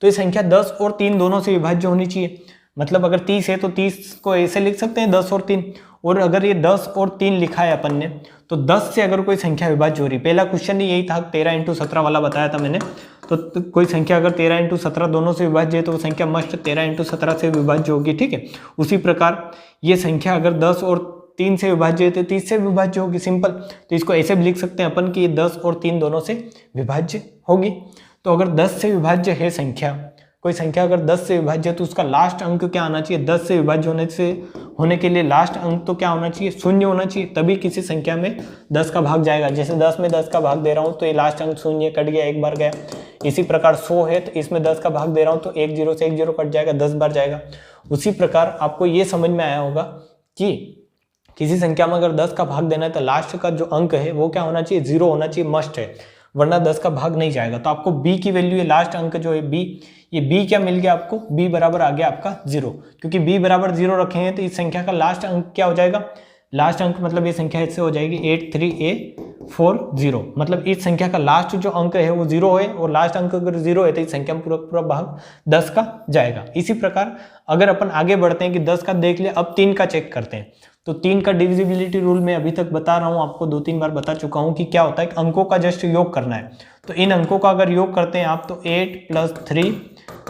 तो ये संख्या 10 और 3 दोनों से विभाज्य होनी चाहिए, मतलब अगर 30 है तो 30 को ऐसे लिख सकते हैं 10 और 3, और अगर ये 10 और 3 लिखा है अपन ने तो 10 से अगर कोई संख्या विभाज्य हो रही, पहला क्वेश्चन यही था 13 × 17 वाला बताया था मैंने, तो कोई संख्या अगर 13 × 17 दोनों से विभाज्य है तो वो संख्या मस्ट 13 × 17 से विभाज्य होगी, ठीक है। उसी प्रकार ये संख्या अगर 10 और 3 से विभाज्य है तो 30 से विभाज्य होगी, सिंपल। तो इसको ऐसे भी लिख सकते हैं अपन कि ये 10 और 3 दोनों से विभाज्य होगी। तो अगर 10 से विभाज्य है संख्या, कोई संख्या अगर 10 से विभाज्य है तो उसका लास्ट अंक क्या आना चाहिए, 10 से विभाज्य होने के लिए लास्ट अंक तो क्या होना चाहिए, 0 होना चाहिए, तभी किसी संख्या में 10 का भाग जाएगा। जैसे 10 में 10 का भाग दे रहा हूँ तो ये लास्ट अंक 0 कट गया, एक बार गया। इसी प्रकार 100 है तो इसमें 10 का भाग दे रहा हूँ तो 1 0 से 1 0 कट जाएगा, 10 बार जाएगा। उसी प्रकार आपको ये समझ में आया होगा कि किसी संख्या में अगर 10 का भाग देना है तो लास्ट का जो अंक है वो क्या होना चाहिए, 0 होना चाहिए, मस्ट है, वरना 10 का भाग नहीं जाएगा। तो आपको b की वैल्यू, ये लास्ट अंक जो है b, ये b क्या मिल गया आपको, b बराबर आ गया आपका 0, क्योंकि b बराबर 0 रखेंगे तो इस संख्या का लास्ट अंक क्या हो जाएगा, लास्ट अंक मतलब ये संख्या इससे हो जाएगी 8 3 A 4 0, मतलब इस संख्या का लास्ट जो अंक है वो 0 है, और लास्ट अंक अगर 0 है तो इस संख्या में पूरा पूरा भाग 10 का जाएगा। इसी प्रकार अगर अपन आगे बढ़ते हैं कि 10 का देख लिया, अब 3 का चेक करते हैं। तो 3 का डिविजिबिलिटी रूल मैं अभी तक बता रहा हूँ आपको, 2-3 बार बता चुका हूँ कि क्या होता है, अंकों का जस्ट योग करना है। तो इन अंकों का अगर योग करते हैं आप तो 8 + 3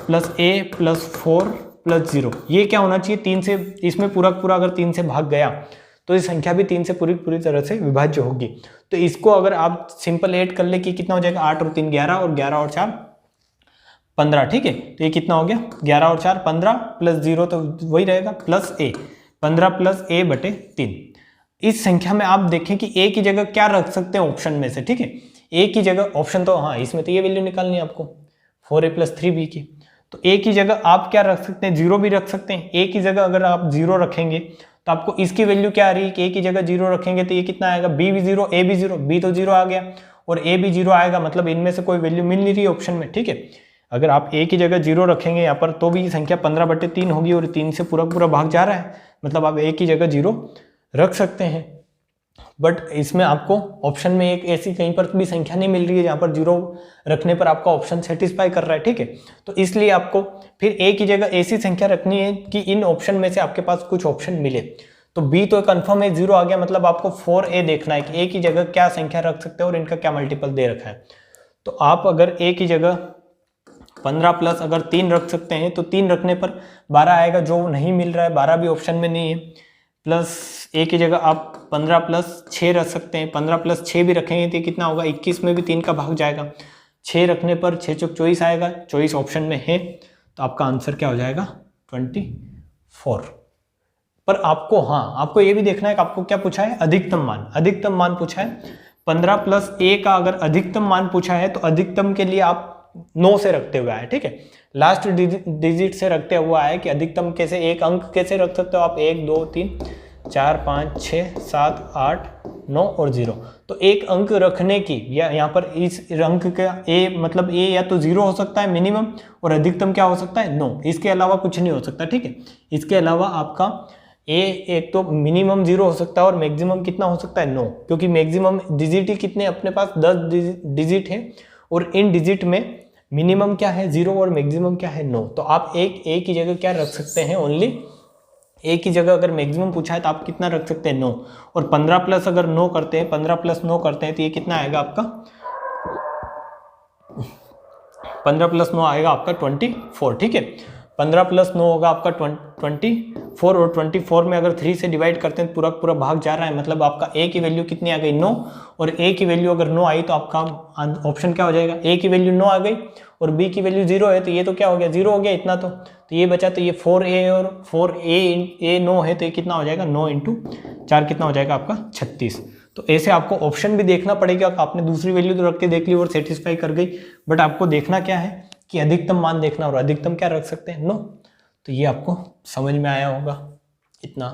+ A + 4 + 0, ये क्या होना चाहिए 3 से, इसमें पूरा पूरा अगर 3 से भाग गया तो ये संख्या भी 3 से पूरी तरह से विभाज्य होगी। तो इसको अगर आप सिंपल ऐड कर ले कि कितना हो जाएगा, 8 और 3 11, और 11 और 4 15, ठीक है। तो ये कितना हो गया, 11 और 4 15 + 0 तो वही रहेगा प्लस A, 15 + A/3। इस संख्या में आप देखें कि A की जगह क्या रख सकते हैं ऑप्शन में से, ठीक है। A की जगह ऑप्शन तो हाँ, इसमें तो ये वैल्यू निकालनी है आपको 4A + 3B की। तो A की जगह आप क्या रख सकते हैं, 0 भी रख सकते हैं। A की जगह अगर आप 0 रखेंगे तो आपको इसकी वैल्यू क्या आ रही है कि A की जगह 0 रखेंगे तो ये कितना आएगा, B भी 0 A भी 0, B तो 0 आ गया और A भी 0 आएगा, मतलब इनमें से कोई वैल्यू मिल नहीं रही ऑप्शन में, ठीक है। अगर आप A की जगह 0 रखेंगे यहाँ पर तो भी ये संख्या 15/3 होगी, और 3 से पूरा पूरा भाग जा रहा है, मतलब आप A की जगह 0 रख सकते हैं। बट इसमें आपको ऑप्शन में एक ऐसी कहीं पर भी संख्या नहीं मिल रही है जहाँ पर 0 रखने पर आपका ऑप्शन सेटिस्फाई कर रहा है, ठीक है। तो इसलिए आपको फिर A की जगह ऐसी संख्या रखनी है कि इन ऑप्शन में से आपके पास कुछ ऑप्शन मिले। तो B तो कंफर्म है 0 आ गया, मतलब आपको 4A देखना है कि A की जगह क्या संख्या रख सकते हैं और इनका क्या मल्टीपल दे रखा है। तो आप अगर A की जगह 15 प्लस अगर 3 रख सकते हैं तो 3 रखने पर 12 आएगा, जो नहीं मिल रहा है, 12 भी ऑप्शन में नहीं है। प्लस A की जगह आप 15 + 6 रख सकते हैं, 15 + 6 भी रखेंगे तो कितना होगा, 21 में भी 3 का भाग जाएगा, 6 रखने पर 6 × 24 आएगा, 24 ऑप्शन में है, तो आपका आंसर क्या हो जाएगा 24। पर आपको आपको ये भी देखना है कि आपको क्या पूछा है, अधिकतम मान पूछा है। 15 + A का अगर अधिकतम मान पूछा है तो अधिकतम के लिए आप 9 से रखते हुए आए, ठीक है, लास्ट डिजिट से रखते हुए आए कि अधिकतम कैसे, एक अंक कैसे रख सकते हो आप, 1 2 3 4 5 6 7 8 9 और 0। तो एक अंक रखने की, या यहाँ पर इस अंक का A मतलब A या तो 0 हो सकता है मिनिमम, और अधिकतम क्या हो सकता है 9, इसके अलावा कुछ नहीं हो सकता, ठीक है। इसके अलावा आपका ए एक तो मिनिमम 0 हो सकता है और मैक्सिमम कितना हो सकता है 9, क्योंकि मैक्सिमम डिजिट ही कितने अपने पास 10 डिजिट है और इन डिजिट में मिनिमम क्या है 0 और मैक्सिमम क्या है 9। तो आप एक की जगह क्या रख सकते हैं, ओनली एक ही जगह अगर मैक्सिमम पूछा है तो आप कितना रख सकते हैं 9, और 15 प्लस अगर 9 करते हैं, 15 प्लस 9 करते हैं तो ये कितना आएगा आपका 15 प्लस 9 आएगा आपका 24। ठीक है, 15 प्लस 9 होगा आपका 24 और 24 में अगर 3 से डिवाइड करते हैं पूरा पूरा भाग जा रहा है, मतलब आपका ए की वैल्यू कितनी आ गई 9, और ए की वैल्यू अगर 9 आई तो आपका ऑप्शन क्या हो जाएगा, ए की वैल्यू 9 आ गई और बी की वैल्यू 0 है तो ये तो क्या हो गया 0 हो गया इतना, तो ये बचा, तो ये 4a और 4a 9 है तो ये कितना हो जाएगा 9 इंटू 4 कितना हो जाएगा आपका 36। तो ऐसे आपको ऑप्शन भी देखना पड़ेगा, आपने दूसरी वैल्यू तो रख के देख ली और सेटिस्फाई कर गई, बट आपको देखना क्या है कि अधिकतम मान देखना, और अधिकतम क्या रख सकते हैं 9। तो ये आपको समझ में आया होगा इतना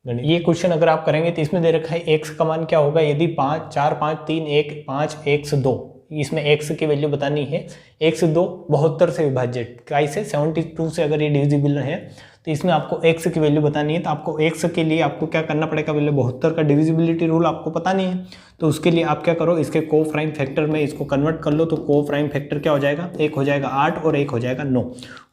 गणित। ये क्वेश्चन अगर आप करेंगे तो इसमें दे रखा है x का मान क्या होगा यदि 5 4 5 3 1 5 x 2, इसमें x की वैल्यू बतानी है, x 2 72 से विभाज्य, कैसे 72 से अगर ये डिविजिबल है तो इसमें आपको x की वैल्यू बतानी है। तो आपको x के लिए आपको क्या करना पड़ेगा, पहले 72 का डिविजिबिलिटी रूल आपको पता नहीं है, तो उसके लिए आप क्या करो, इसके को प्राइम फैक्टर में इसको कन्वर्ट कर लो। तो को प्राइम फैक्टर क्या हो जाएगा, एक हो जाएगा 8 और एक हो जाएगा 9।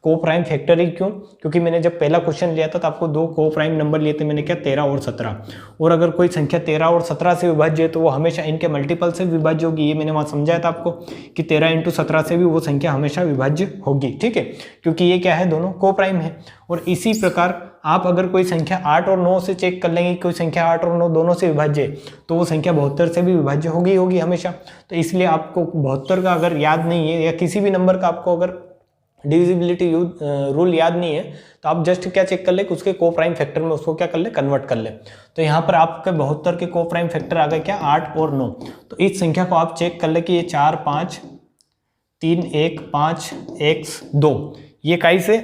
को प्राइम फैक्टर ही क्यों, क्योंकि मैंने जब पहला क्वेश्चन लिया था तो आपको दो को प्राइम नंबर लिए थे, मैंने क्या 13 और 17, और अगर कोई संख्या 13 और 17 से विभाज्य है तो वो हमेशा इनके मल्टीपल से विभाज्य होगी। ये मैंने वहाँ समझाया था आपको कि 13 इंटू 17 से भी वो संख्या हमेशा विभाज्य होगी। ठीक है, क्योंकि ये क्या है, दोनों को प्राइम है। और इसी प्रकार आप अगर कोई संख्या 8 और 9 से चेक कर लेंगे, कोई संख्या 8 और 9 दोनों से विभाज्य है तो वो संख्या 72 से भी विभाज्य होगी हमेशा। तो इसलिए आपको 72 का अगर याद नहीं है या किसी भी नंबर का आपको अगर डिविजिबिलिटी रूल याद नहीं है तो आप जस्ट क्या चेक कर ले, उसके को प्राइम फैक्टर में उसको क्या कर ले, कन्वर्ट कर ले। तो यहाँ पर आपके 72 के को प्राइम फैक्टर आ गए क्या 8 और 9। तो इस संख्या को आप चेक कर ले कि ये 4 5 3 1 5 x 2 ये काई से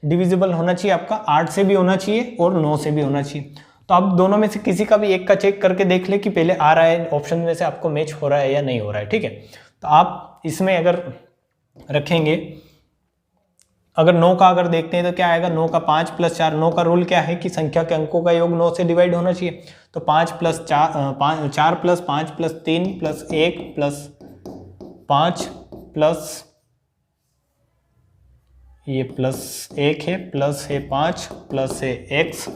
डिविजिबल होना चाहिए, आपका 8 से भी होना चाहिए और 9 से भी होना चाहिए। तो आप दोनों में से किसी का भी एक का चेक करके देख ले कि पहले आ रहा है ऑप्शन में से आपको मैच हो रहा है या नहीं हो रहा है। ठीक है, तो आप इसमें अगर रखेंगे, अगर 9 का अगर देखते हैं तो क्या आएगा, 9 का 5 प्लस 4, 9 का रूल क्या है कि संख्या के अंकों का योग 9 से डिवाइड होना चाहिए। तो 5 plus 4 plus 5 plus 3 plus 1 plus 5 plus ये प्लस 1 है प्लस है 5 प्लस है x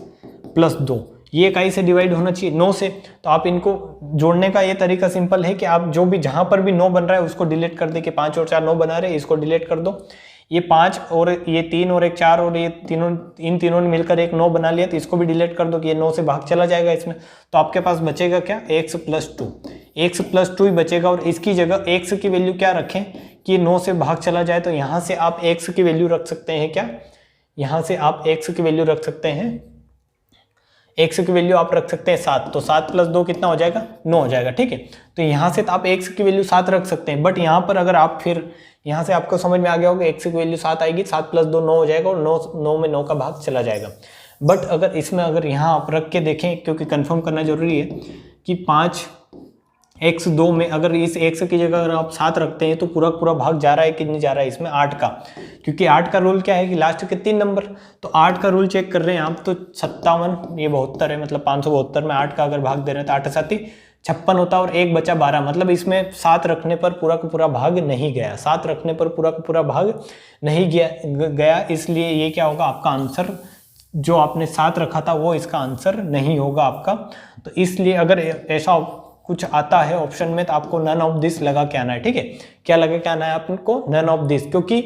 प्लस 2, ये इकाई से डिवाइड होना चाहिए 9 से। तो आप इनको जोड़ने का ये तरीका सिंपल है कि आप जो भी जहां पर भी 9 बन रहा है उसको डिलीट कर दे, कि 5 और 4 9 बना रहे हैं, इसको डिलीट कर दो। ये 5 और ये 3 और एक 4 और ये तीनों, इन तीनों ने मिलकर एक 9 बना लिया, तो इसको भी डिलीट कर दो कि ये 9 से भाग चला जाएगा इसमें। तो आपके पास बचेगा क्या, x प्लस 2, x प्लस 2 ही बचेगा। और इसकी जगह x की वैल्यू क्या रखें कि 9 से भाग चला जाए, तो यहाँ से आप x की वैल्यू रख सकते हैं क्या, यहाँ से आप x की वैल्यू रख सकते हैं, x की वैल्यू आप रख सकते हैं 7, तो 7 प्लस 2 कितना हो जाएगा 9 हो जाएगा। ठीक है, तो यहाँ से तो आप x की वैल्यू 7 रख सकते हैं, बट यहाँ पर अगर आप फिर यहाँ से आपको समझ में आ गया होगा x की वैल्यू 7 आएगी, 7 प्लस 2 9 हो जाएगा और 9 में 9 का भाग चला जाएगा। बट अगर इसमें अगर यहाँ आप रख के देखें, क्योंकि कंफर्म करना जरूरी है कि 5 x 2 में अगर इस x की जगह अगर आप 7 रखते हैं तो पूरा पूरा भाग जा रहा है, कितने जा रहा है इसमें 8 का, क्योंकि 8 का रूल क्या है कि लास्ट के 3 नंबर, तो 8 का रूल चेक कर रहे हैं आप तो 57, ये 72 है, मतलब 572 में 8 का अगर भाग दे रहे हैं तो 8 7 56 होता है और एक बचा 12, मतलब इसमें 7 रखने पर पूरा का पूरा भाग नहीं गया, 7 रखने पर पूरा का पूरा भाग नहीं गया, इसलिए ये क्या होगा आपका आंसर, जो आपने 7 रखा था वो इसका आंसर नहीं होगा आपका। तो इसलिए अगर ऐसा कुछ आता है ऑप्शन में तो आपको नन ऑफ दिस लगा के आना है। ठीक है, क्या लगा के आना है आपको, नन ऑफ दिस, क्योंकि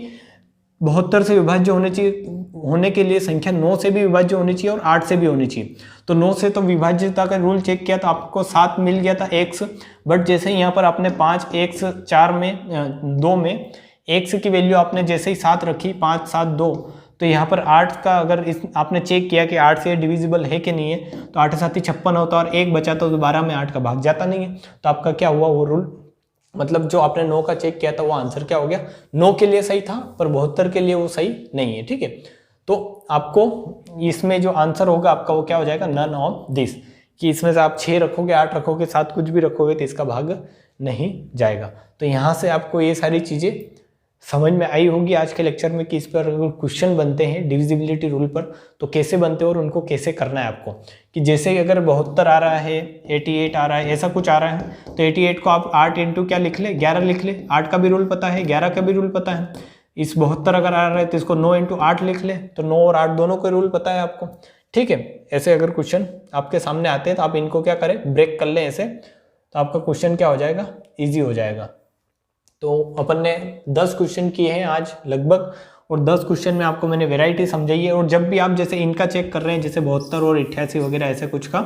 72 से विभाज्य होने चाहिए, होने के लिए संख्या 9 से भी विभाज्य होनी चाहिए और 8 से भी होनी चाहिए। तो 9 से तो विभाज्यता का रूल चेक किया तो आपको 7 मिल गया था x, बट जैसे ही यहाँ पर आपने 5 x 4 में 2 में x की वैल्यू आपने जैसे ही 7 रखी 5 7 2, तो यहाँ पर 8 का अगर इस आपने चेक किया कि 8 से डिविजिबल है कि नहीं है, तो 8 7 56 होता और एक बचा तो 12 में 8 का भाग जाता नहीं है। तो आपका क्या हुआ वो रूल, मतलब जो आपने 9 का चेक किया था वो आंसर क्या हो गया, 9 के लिए सही था पर 72 के लिए वो सही नहीं है। ठीक है, तो आपको इसमें जो आंसर होगा आपका वो क्या हो जाएगा, नन ऑफ दिस, कि इसमें से आप 6 रखोगे 8 रखोगे 7 कुछ भी रखोगे तो इसका भाग नहीं जाएगा। तो यहाँ से आपको ये सारी चीज़ें समझ में आई होगी आज के लेक्चर में कि इस पर अगर क्वेश्चन बनते हैं डिविजिबिलिटी रूल पर तो कैसे बनते हैं और उनको कैसे करना है आपको। कि जैसे अगर 72 आ रहा है, 88 आ रहा है, ऐसा कुछ आ रहा है तो 88 को आप 8 इंटू क्या लिख ले, 11 लिख ले। 8 का भी रूल पता है, 11 का भी रूल पता है। इस 72 अगर आ रहा है तो इसको 9 इंटू 8 लिख ले, तो 9 और 8 दोनों का रूल पता है आपको। ठीक है, ऐसे अगर क्वेश्चन आपके सामने आते हैं तो आप इनको क्या करें, ब्रेक कर लें ऐसे, तो आपका क्वेश्चन क्या हो जाएगा, ईजी हो जाएगा। तो अपन ने 10 क्वेश्चन किए हैं आज लगभग, और 10 क्वेश्चन में आपको मैंने वैरायटी समझाई है। और जब भी आप जैसे इनका चेक कर रहे हैं, जैसे 72 और 88 वगैरह ऐसे कुछ का,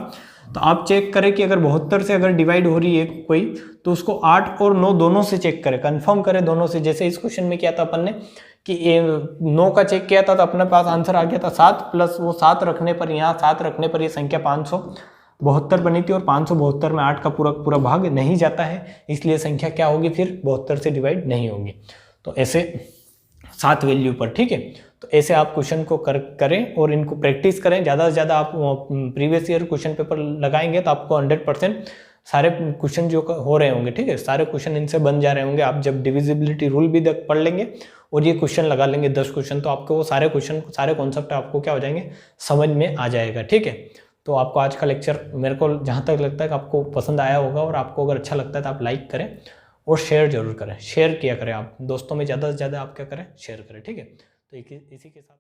तो आप चेक करें कि अगर 72 से अगर डिवाइड हो रही है कोई, तो उसको 8 और 9 दोनों से चेक करें, कंफर्म करें दोनों से। जैसे इस क्वेश्चन में किया था अपन ने कि 9 का चेक किया था तो अपने पास आंसर आ गया था 7, प्लस वो 7 रखने पर, यहाँ 7 रखने पर ये संख्या 572 बनी थी, और 572 में 8 का पूरा पूरा भाग नहीं जाता है, इसलिए संख्या क्या होगी फिर 72 से डिवाइड नहीं होगी। तो ऐसे 7 वैल्यू पर, ठीक है। तो ऐसे आप क्वेश्चन को करें और इनको प्रैक्टिस करें ज़्यादा से ज़्यादा। आप प्रीवियस ईयर क्वेश्चन पेपर लगाएंगे तो आपको 100% सारे क्वेश्चन जो हो रहे होंगे, ठीक है, सारे क्वेश्चन इनसे बन जा रहे होंगे। आप जब डिविजिबिलिटी रूल भी पढ़ लेंगे और ये क्वेश्चन लगा लेंगे 10 क्वेश्चन, तो आपको वो सारे क्वेश्चन, सारे कॉन्सेप्ट आपको क्या हो जाएंगे, समझ में आ जाएगा। ठीक है, तो आपको आज का लेक्चर मेरे को जहाँ तक लगता है कि आपको पसंद आया होगा, और आपको अगर अच्छा लगता है तो आप लाइक करें और शेयर जरूर करें। शेयर किया करें आप दोस्तों में, ज़्यादा से ज़्यादा आप क्या करें, शेयर करें। ठीक है, तो इसी के साथ